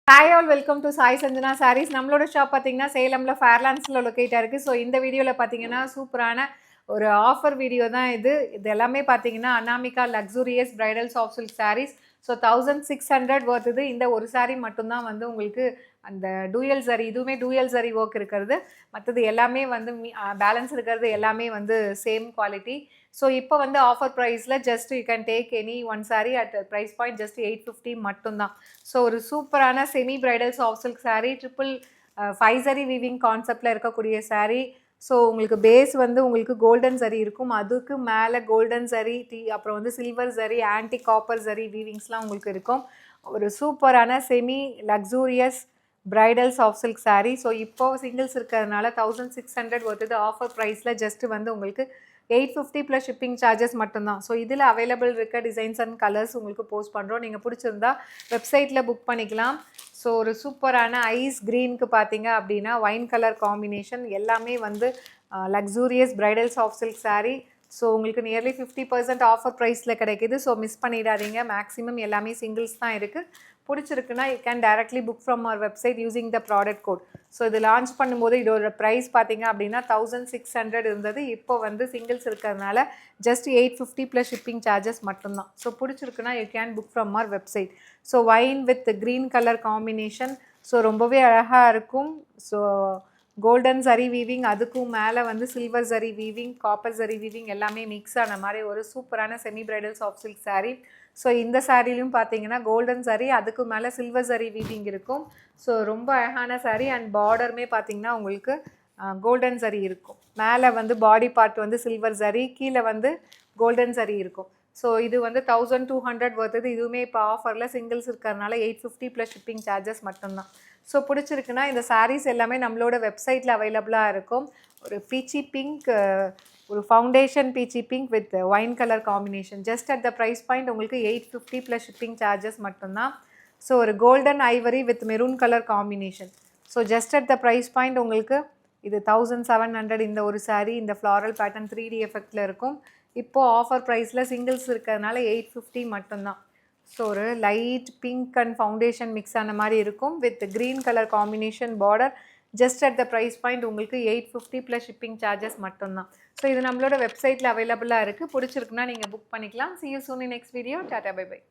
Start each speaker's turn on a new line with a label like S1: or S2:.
S1: Hi all welcome to Sai Sanjana sarees. நம்மளோட shop பார்த்தீங்கன்னா சேலம்ல ஃபேர்லாண்ட்ஸில் லொக்கேட்டாக இருக்குது. ஸோ இந்த வீடியோவில் பார்த்தீங்கன்னா சூப்பரான ஒரு ஆஃபர் வீடியோ தான் இது எல்லாமே பார்த்தீங்கன்னா Anamika luxurious bridal soft silk sarees. So 1600 வருது. இந்த ஒரு சாரீ மட்டும்தான் வந்து உங்களுக்கு அந்த டூயல் சரி, இதுவுமே டூயல் சரி ஒர்க் இருக்கிறது. மற்றது எல்லாமே வந்து பேலன்ஸ் இருக்கிறது எல்லாமே வந்து சேம் குவாலிட்டி. ஸோ இப்போ வந்து ஆஃபர் ப்ரைஸில் just you can take any one saree at price point just 850 மட்டும்தான். ஸோ ஒரு சூப்பரான semi bridal soft silk saree, triple 5 சரி வீவிங் கான்செப்டில் இருக்கக்கூடிய சாரீ. ஸோ உங்களுக்கு பேஸ் வந்து உங்களுக்கு கோல்டன் சரி இருக்கும், அதுக்கு மேலே கோல்டன் சரி அப்புறம் வந்து சில்வர் சரி, ஆன்டி காப்பர் சரி வீவிங்ஸ்லாம் உங்களுக்கு இருக்கும். ஒரு சூப்பரான semi luxurious bridal soft silk saree. So இப்போது சிங்கிள்ஸ் இருக்கிறதுனால 1600 வருது. ஆஃபர் ப்ரைஸில் ஜஸ்ட்டு வந்து உங்களுக்கு 850 ப்ளஸ் ஷிப்பிங் சார்ஜஸ் மட்டும்தான். ஸோ இதில் அவைலபிள் இருக்க டிசைன்ஸ் அண்ட் கலர்ஸ் உங்களுக்கு போஸ்ட் பண்ணுறோம். நீங்கள் பிடிச்சிருந்தா வெப்சைட்டில் புக் பண்ணிக்கலாம். ஸோ ஒரு சூப்பரான ஐஸ் க்ரீனுக்கு பார்த்தீங்க அப்படின்னா ஒயின் கலர் காம்பினேஷன், எல்லாமே வந்து luxurious bridal soft silk saree. So உங்களுக்கு நியர்லி 50% ஆஃபர் ப்ரைஸில் கிடைக்கிது. ஸோ மிஸ் பண்ணிடாதீங்க. மேக்ஸிமம் எல்லாமே சிங்கிள்ஸ் தான் இருக்குது. பிடிச்சிருக்குன்னா you can directly book from our website using the product code. So இது லான்ச் பண்ணும்போது இதோட ப்ரைஸ் பார்த்தீங்க அப்படின்னா 1600 இருந்தது. இப்போ வந்து சிங்கிள்ஸ் இருக்கிறதுனால ஜஸ்ட் 850 ப்ளஸ் ஷிப்பிங் சார்ஜஸ் மட்டும்தான். ஸோ பிடிச்சிருக்குன்னா you can book from our website. So wine with green colour combination. So ரொம்பவே அழகாக இருக்கும். ஸோ கோல்டன் சரி வீவிங், அதுக்கும் மேலே வந்து சில்வர் சரி வீவிங், காப்பர் சரி வீவிங் எல்லாமே மிக்ஸ் ஆன மாதிரி ஒரு சூப்பரான semi bridal soft silk saree. So இந்த சாரீலையும் பார்த்தீங்கன்னா கோல்டன் சரி, அதுக்கு மேலே சில்வர் சரி வீவிங் இருக்கும். ஸோ ரொம்ப அழகான சாரீ. அண்ட் பார்டருமே பார்த்தீங்கன்னா உங்களுக்கு கோல்டன் சரி இருக்கும். மேலே வந்து பாடி பார்ட் வந்து சில்வர் சரி, கீழே வந்து கோல்டன் சரி இருக்கும். ஸோ இது வந்து 1200 வருது. இதுவுமே இப்போ ஆஃபரில் சிங்கிள்ஸ் இருக்கிறதுனால 850 ப்ளஸ் ஷிப்பிங் சார்ஜஸ் மட்டும்தான். ஸோ பிடிச்சிருக்குன்னா இந்த சாரீஸ் எல்லாமே நம்மளோட வெப்சைட்டில் அவைலபிளாக இருக்கும். ஒரு பீச்சி பிங்க், ஒரு foundation peachy pink with wine colour combination. Just at the price point உங்களுக்கு 850 ப்ளஸ் ஷிப்பிங் சார்ஜஸ் மட்டும்தான். ஸோ ஒரு golden ivory with maroon colour combination. So just at the price point உங்களுக்கு இது 1700. இந்த ஒரு சாரீ இந்த ஃப்ளாரல் பேட்டர்ன் 3D எஃபெக்டில் இருக்கும். இப்போது ஆஃபர் ப்ரைஸில் சிங்கிள்ஸ் இருக்கிறதுனால 850 மட்டும்தான். ஸோ ஒரு light pink and foundation mix ஆன மாதிரி இருக்கும் with green colour combination border. Just at the price point உங்களுக்கு 850 ப்ளஸ் ஷிப்பிங் சார்ஜஸ் மட்டும்தான். ஸோ இது நம்மளோட வெப்சைட்டில் அவைலபிளாக இருக்குது. பிடிச்சிருக்குன்னா நீங்கள் புக் பண்ணிக்கலாம். See you soon in next video. Tata, bye bye.